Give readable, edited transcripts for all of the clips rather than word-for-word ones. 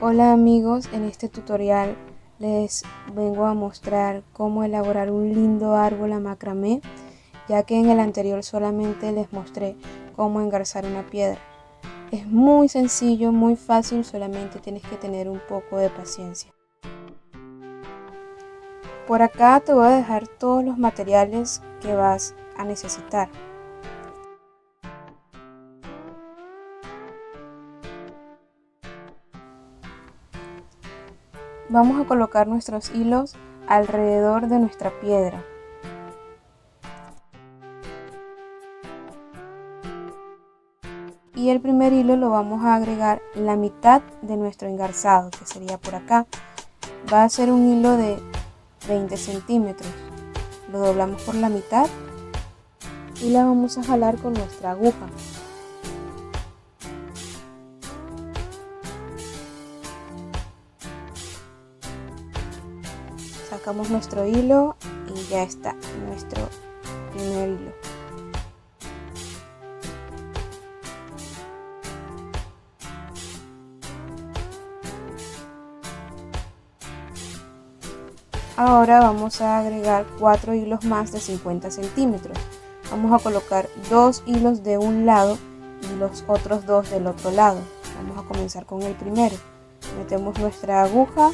Hola amigos, en este tutorial les vengo a mostrar cómo elaborar un lindo árbol a macramé, ya que en el anterior solamente les mostré cómo engarzar una piedra. Es muy sencillo, muy fácil, solamente tienes que tener un poco de paciencia. Por acá te voy a dejar todos los materiales que vas a necesitar. Vamos a colocar nuestros hilos alrededor de nuestra piedra. Y el primer hilo lo vamos a agregar en la mitad de nuestro engarzado, que sería por acá. Va a ser un hilo de 20 centímetros. Lo doblamos por la mitad y la vamos a jalar con nuestra aguja. Sacamos nuestro hilo y ya está nuestro primer hilo. Ahora vamos a agregar 4 hilos más de 50 centímetros. Vamos a colocar 2 hilos de un lado y los otros 2 del otro lado. Vamos a comenzar con el primero. Metemos nuestra aguja,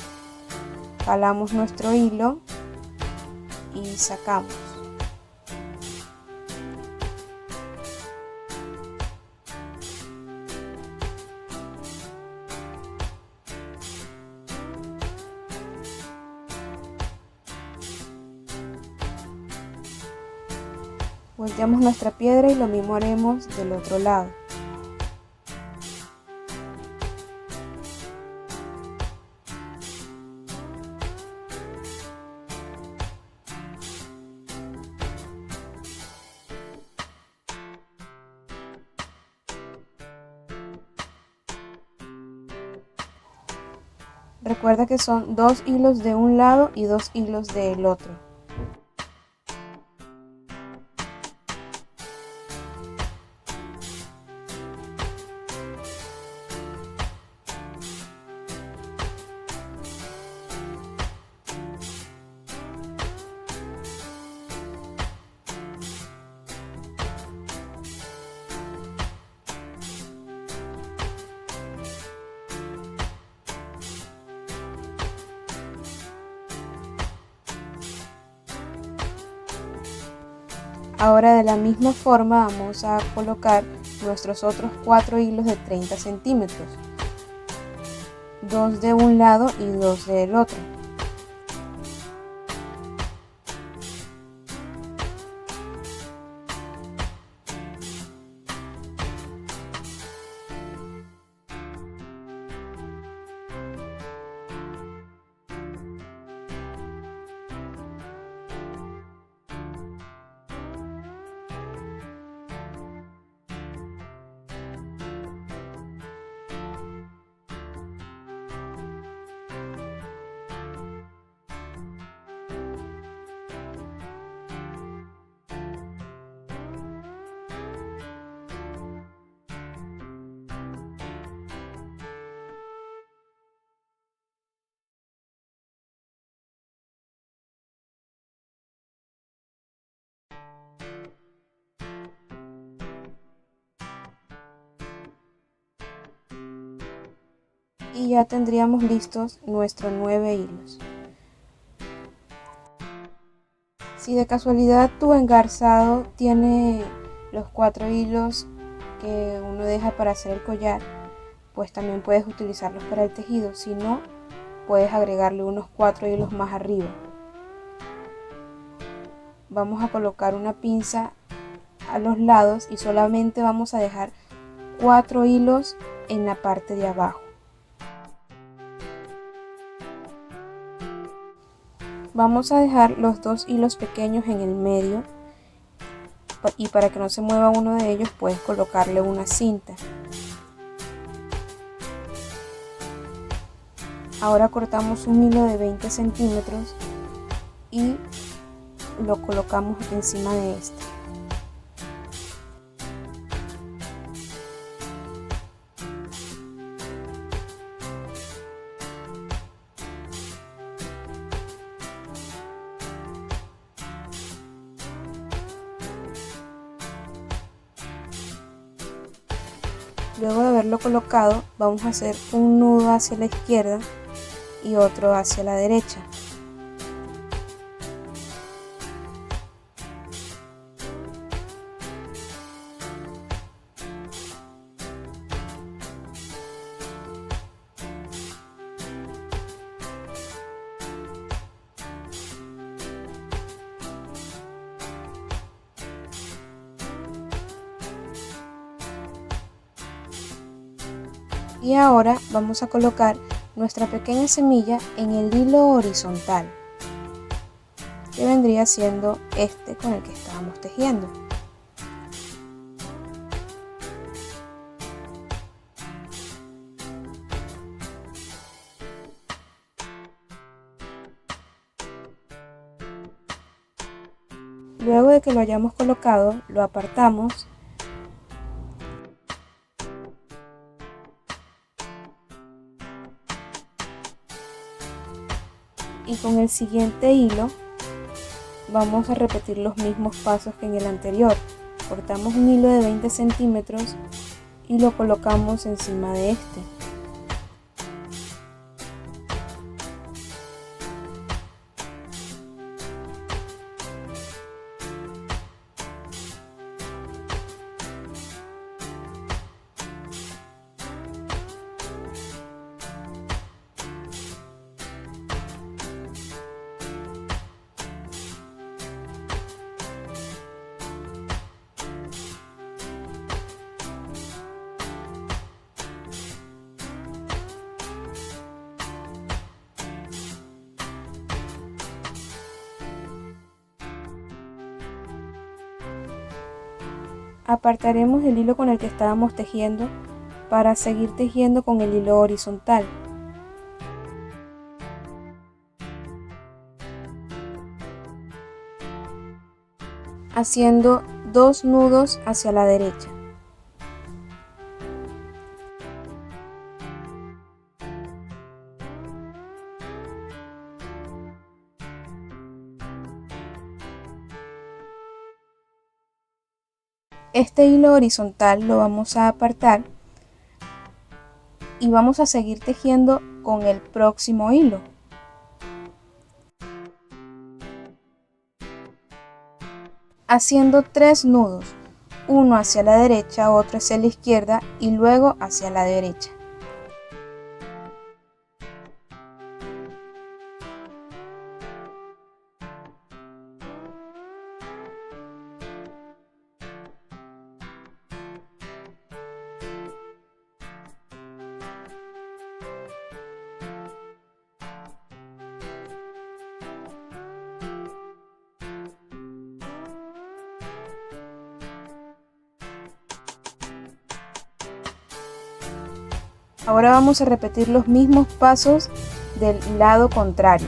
jalamos nuestro hilo y sacamos. Volteamos nuestra piedra y lo mismo haremos del otro lado. Recuerda que son 2 hilos de un lado y 2 hilos del otro. Ahora de la misma forma vamos a colocar nuestros otros 4 hilos de 30 centímetros, 2 de un lado y 2 del otro. Y ya tendríamos listos nuestros 9 hilos. Si de casualidad tu engarzado tiene los 4 hilos que uno deja para hacer el collar, pues también puedes utilizarlos para el tejido. Si no, puedes agregarle unos 4 hilos más arriba. Vamos a colocar una pinza a los lados y solamente vamos a dejar 4 hilos en la parte de abajo. Vamos a dejar los 2 hilos pequeños en el medio y para que no se mueva uno de ellos puedes colocarle una cinta. Ahora cortamos un hilo de 20 centímetros y lo colocamos encima de este. Luego de haberlo colocado, vamos a hacer un nudo hacia la izquierda y otro hacia la derecha. Y ahora vamos a colocar nuestra pequeña semilla en el hilo horizontal, que vendría siendo este con el que estábamos tejiendo. Luego de que lo hayamos colocado, lo apartamos y con el siguiente hilo vamos a repetir los mismos pasos que en el anterior. Cortamos un hilo de 20 centímetros y lo colocamos encima de este. Apartaremos el hilo con el que estábamos tejiendo para seguir tejiendo con el hilo horizontal. Haciendo 2 nudos hacia la derecha. Este hilo horizontal lo vamos a apartar y vamos a seguir tejiendo con el próximo hilo. Haciendo 3 nudos, uno hacia la derecha, otro hacia la izquierda y luego hacia la derecha. Ahora vamos a repetir los mismos pasos del lado contrario.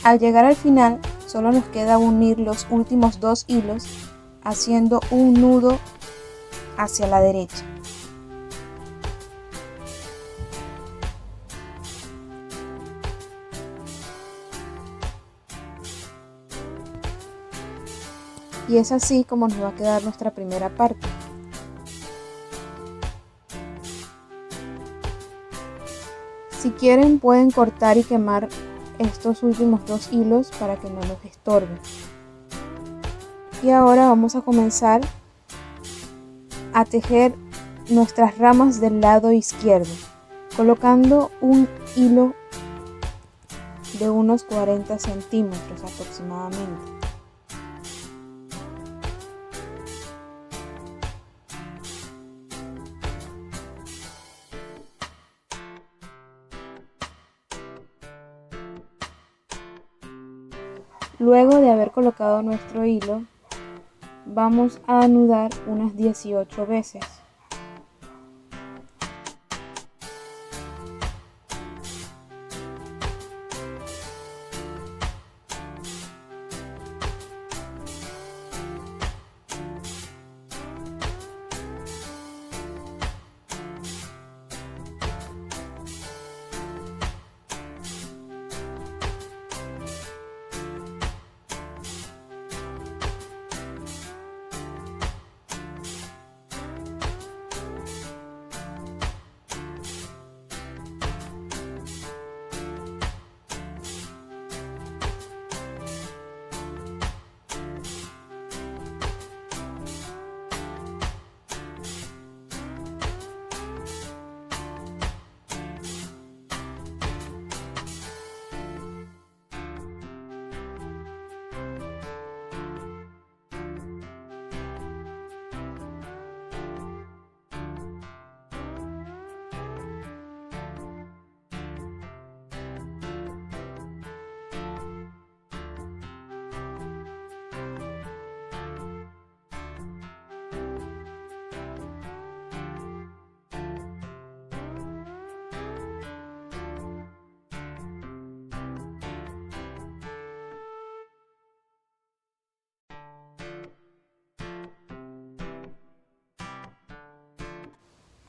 Al llegar al final, solo nos queda unir los últimos 2 hilos haciendo un nudo hacia la derecha. Y es así como nos va a quedar nuestra primera parte. Si quieren pueden cortar y quemar estos últimos 2 hilos para que no los estorben. Y ahora vamos a comenzar a tejer nuestras ramas del lado izquierdo, colocando un hilo de unos 40 centímetros aproximadamente. Luego de haber colocado nuestro hilo, vamos a anudar unas 18 veces.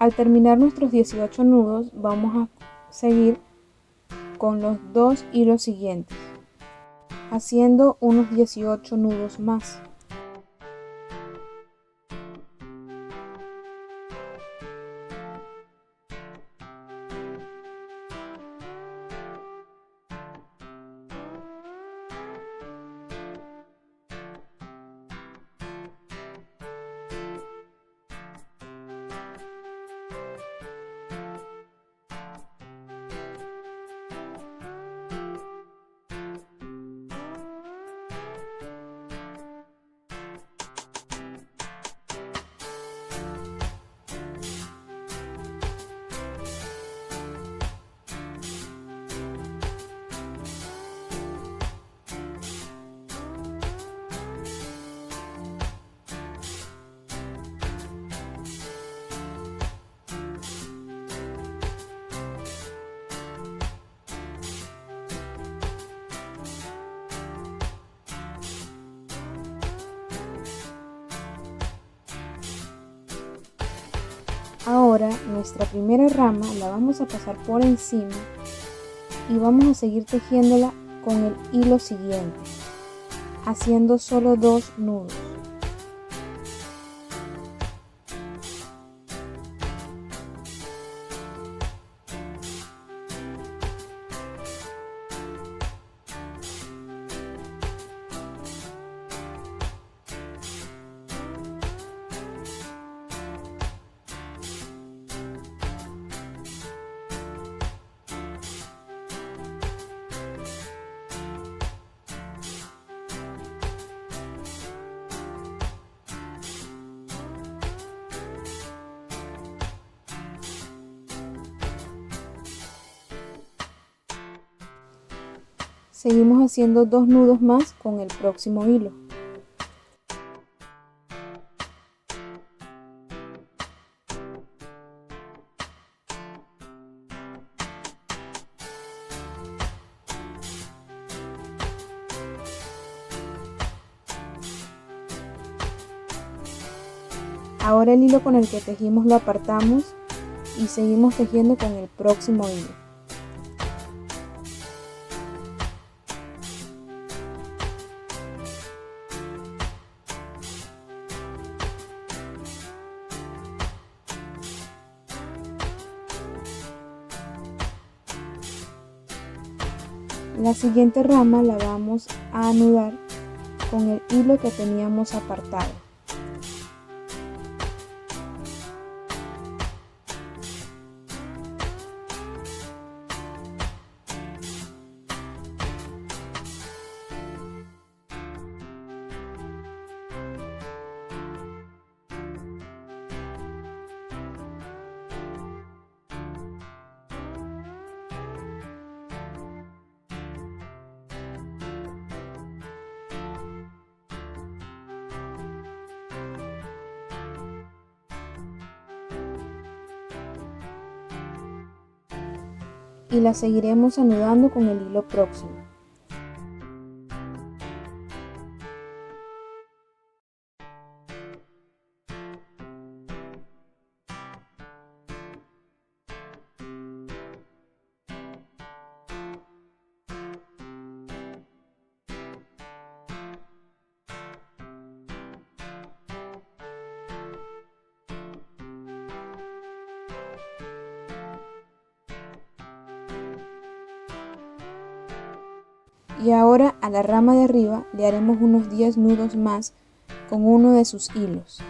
Al terminar nuestros 18 nudos vamos a seguir con los 2 hilos siguientes, haciendo unos 18 nudos más. Ahora nuestra primera rama la vamos a pasar por encima y vamos a seguir tejiéndola con el hilo siguiente, haciendo solo 2 nudos. Seguimos haciendo 2 nudos más con el próximo hilo. Ahora el hilo con el que tejimos lo apartamos y seguimos tejiendo con el próximo hilo. La siguiente rama la vamos a anudar con el hilo que teníamos apartado. Y la seguiremos anudando con el hilo próximo. Y ahora a la rama de arriba le haremos unos 10 nudos más con uno de sus hilos.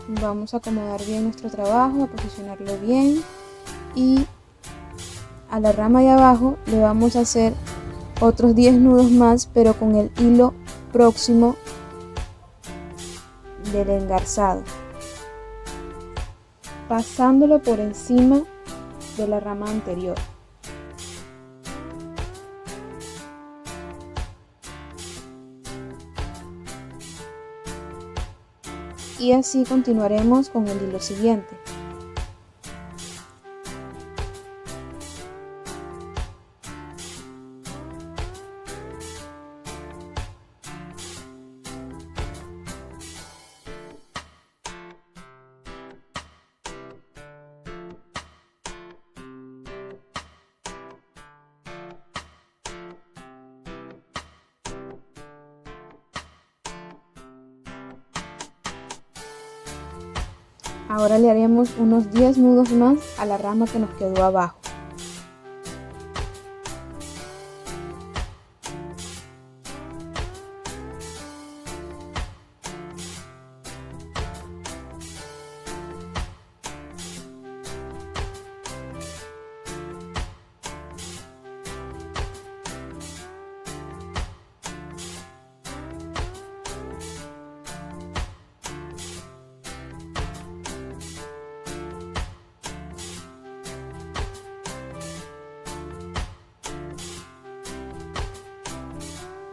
Vamos a acomodar bien nuestro trabajo, a posicionarlo bien, y a la rama de abajo le vamos a hacer otros 10 nudos más, pero con el hilo próximo del engarzado, pasándolo por encima de la rama anterior. Y así continuaremos con el hilo siguiente. Ahora le haremos unos 10 nudos más a la rama que nos quedó abajo.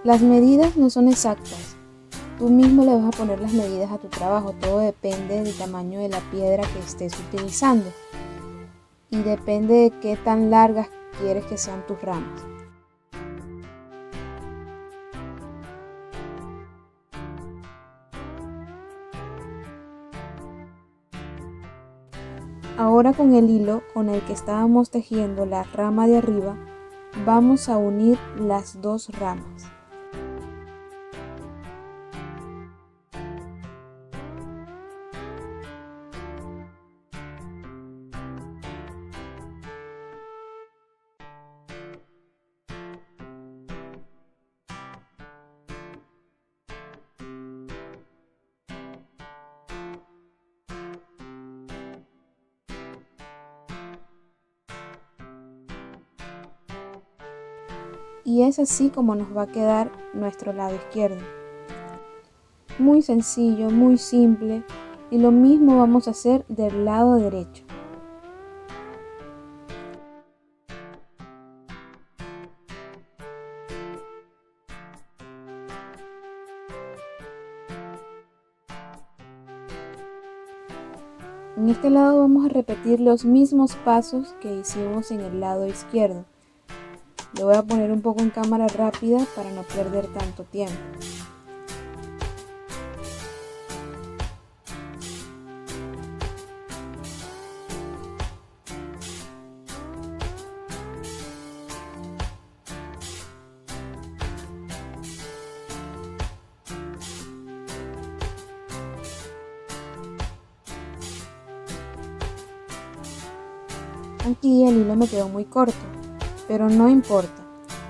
Las medidas no son exactas, tú mismo le vas a poner las medidas a tu trabajo, todo depende del tamaño de la piedra que estés utilizando y depende de qué tan largas quieres que sean tus ramas. Ahora con el hilo con el que estábamos tejiendo la rama de arriba, vamos a unir las dos ramas. Y es así como nos va a quedar nuestro lado izquierdo. Muy sencillo, muy simple, y lo mismo vamos a hacer del lado derecho. En este lado vamos a repetir los mismos pasos que hicimos en el lado izquierdo. Le voy a poner un poco en cámara rápida para no perder tanto tiempo. Aquí el hilo me quedó muy corto, pero no importa.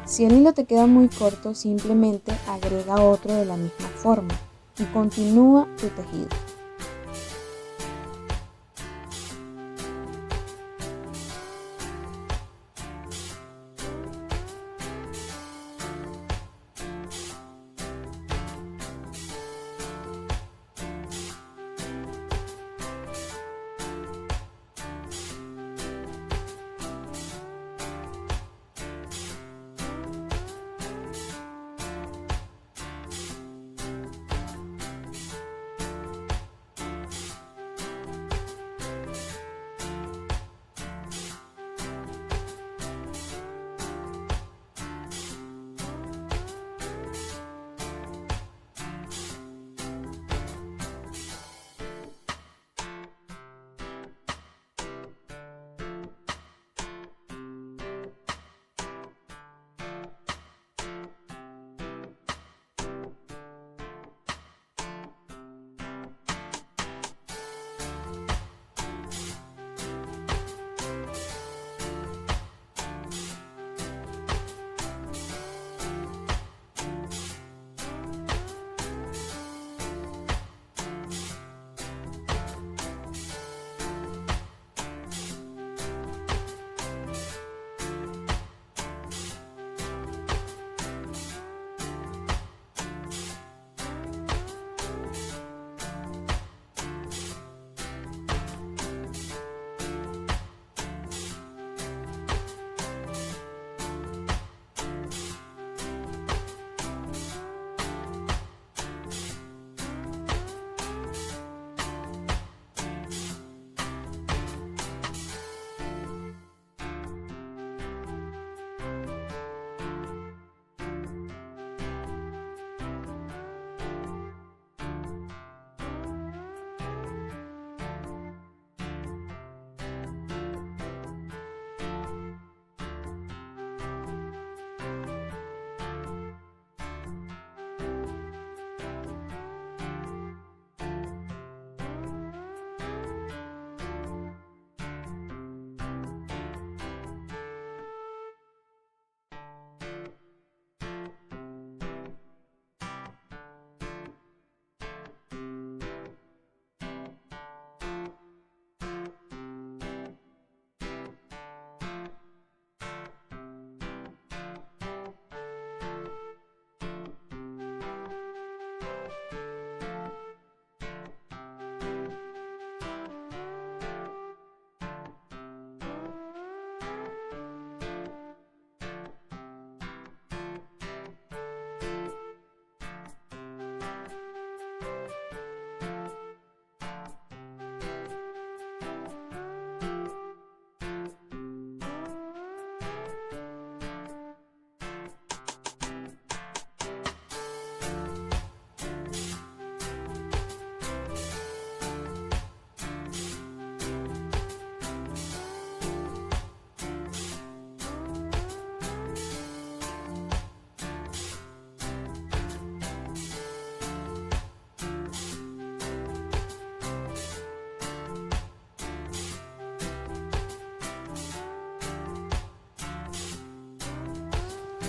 Si el hilo te queda muy corto, simplemente agrega otro de la misma forma y continúa tu tejido.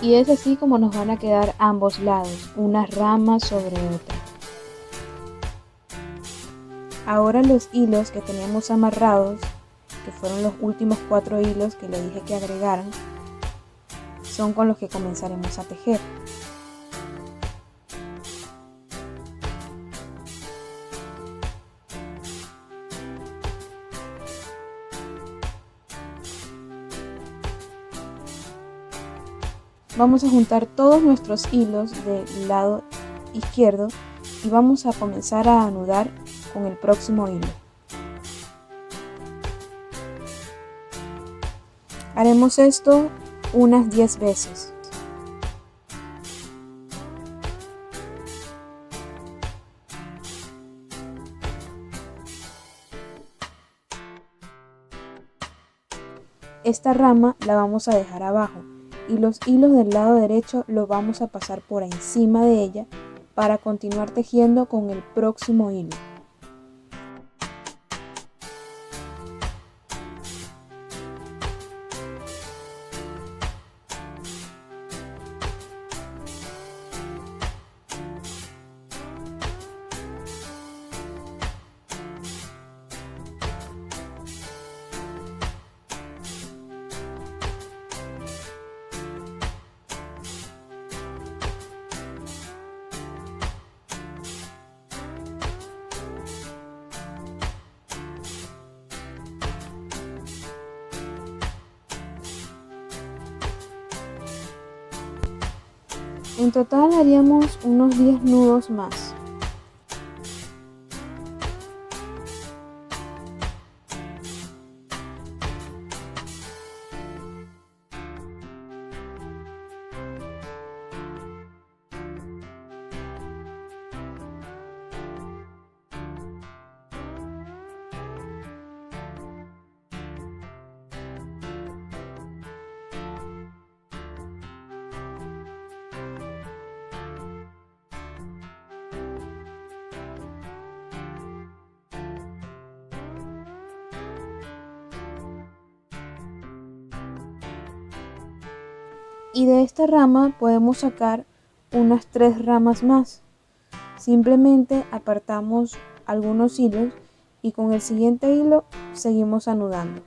Y es así como nos van a quedar ambos lados, una rama sobre otra. Ahora los hilos que teníamos amarrados, que fueron los últimos 4 hilos que le dije que agregaran, son con los que comenzaremos a tejer. Vamos a juntar todos nuestros hilos del lado izquierdo y vamos a comenzar a anudar con el próximo hilo. Haremos esto unas 10 veces. Esta rama la vamos a dejar abajo y los hilos del lado derecho los vamos a pasar por encima de ella para continuar tejiendo con el próximo hilo. En total haríamos unos 10 nudos más. Y de esta rama podemos sacar unas 3 ramas más. Simplemente apartamos algunos hilos y con el siguiente hilo seguimos anudando.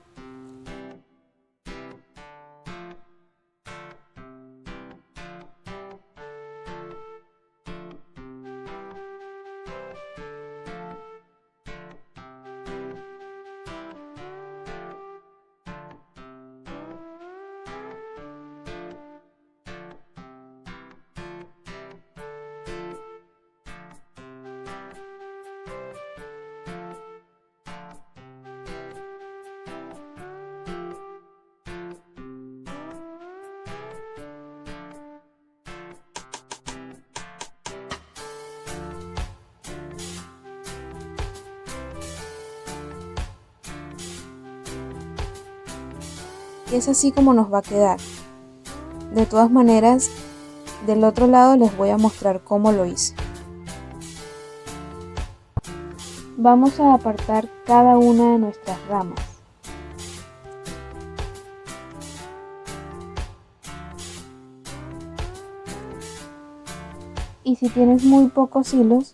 Y es así como nos va a quedar. De todas maneras, del otro lado les voy a mostrar cómo lo hice. Vamos a apartar cada una de nuestras ramas. Y si tienes muy pocos hilos,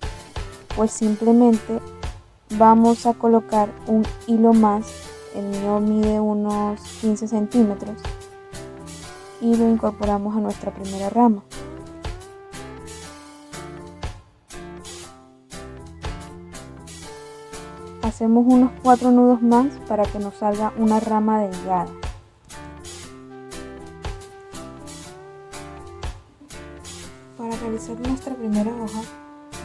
pues simplemente vamos a colocar un hilo más. El mío mide unos 15 centímetros y lo incorporamos a nuestra primera rama. Hacemos unos 4 nudos más para que nos salga una rama delgada. Para realizar nuestra primera hoja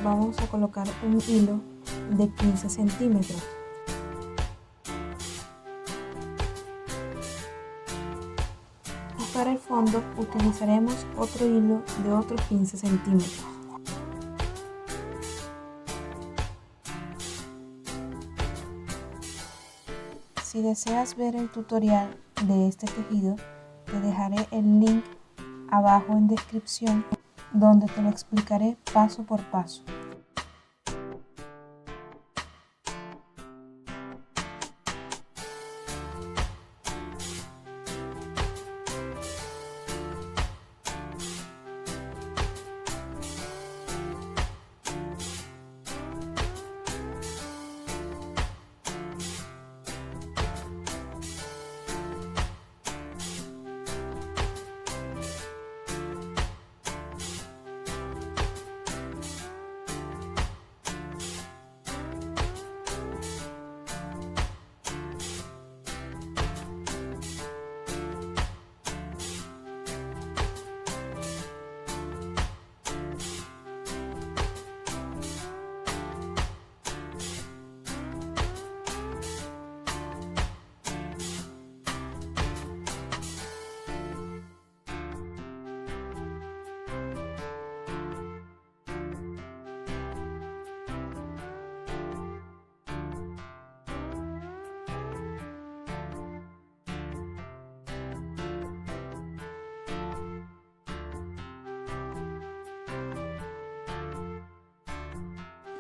vamos a colocar un hilo de 15 centímetros. Para el fondo utilizaremos otro hilo de otros 15 centímetros. Si deseas ver el tutorial de este tejido, te dejaré el link abajo en descripción donde te lo explicaré paso por paso.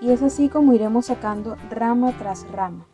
Y es así como iremos sacando rama tras rama.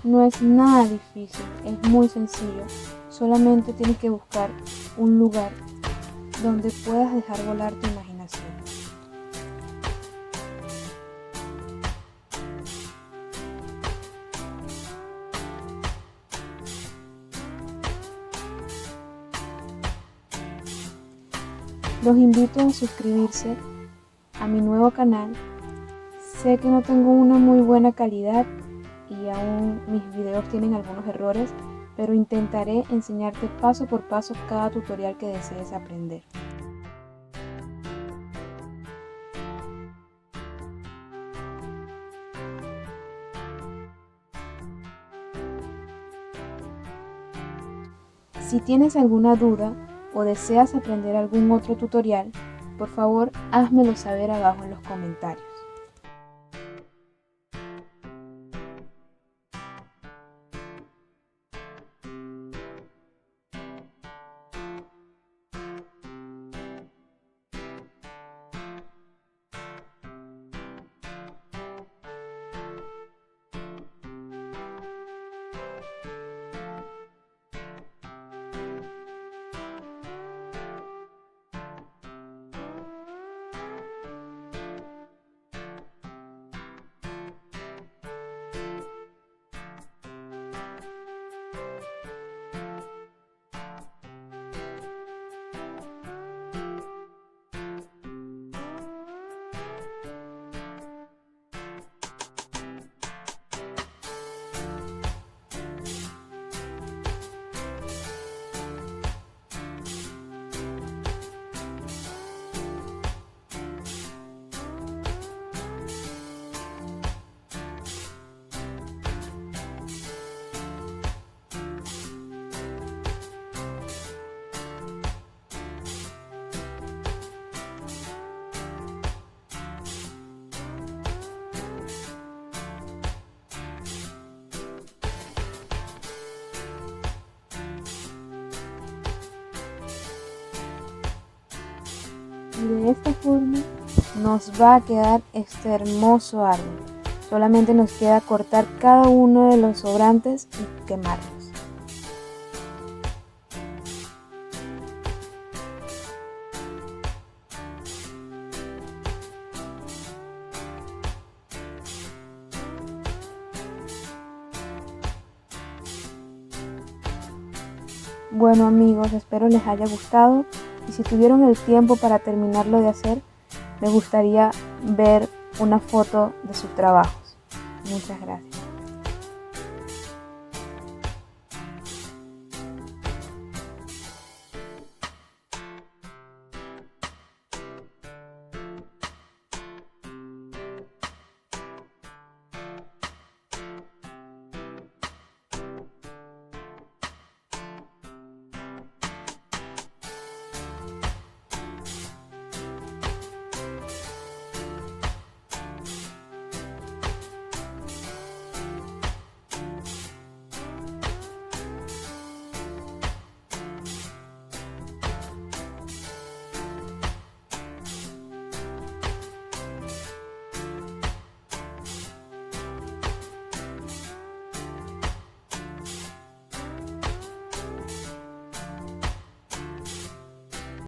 No es nada difícil, es muy sencillo. Solamente tienes que buscar un lugar donde puedas dejar volar tu imaginación. Los invito a suscribirse a mi nuevo canal. Sé que no tengo una muy buena calidad y aún mis videos tienen algunos errores, pero intentaré enseñarte paso por paso cada tutorial que desees aprender. Si tienes alguna duda o deseas aprender algún otro tutorial, por favor házmelo saber abajo en los comentarios. Y de esta forma nos va a quedar este hermoso árbol. Solamente nos queda cortar cada uno de los sobrantes y quemarlos. Bueno amigos, espero les haya gustado y si tuvieron el tiempo para terminarlo de hacer, me gustaría ver una foto de sus trabajos. Muchas gracias.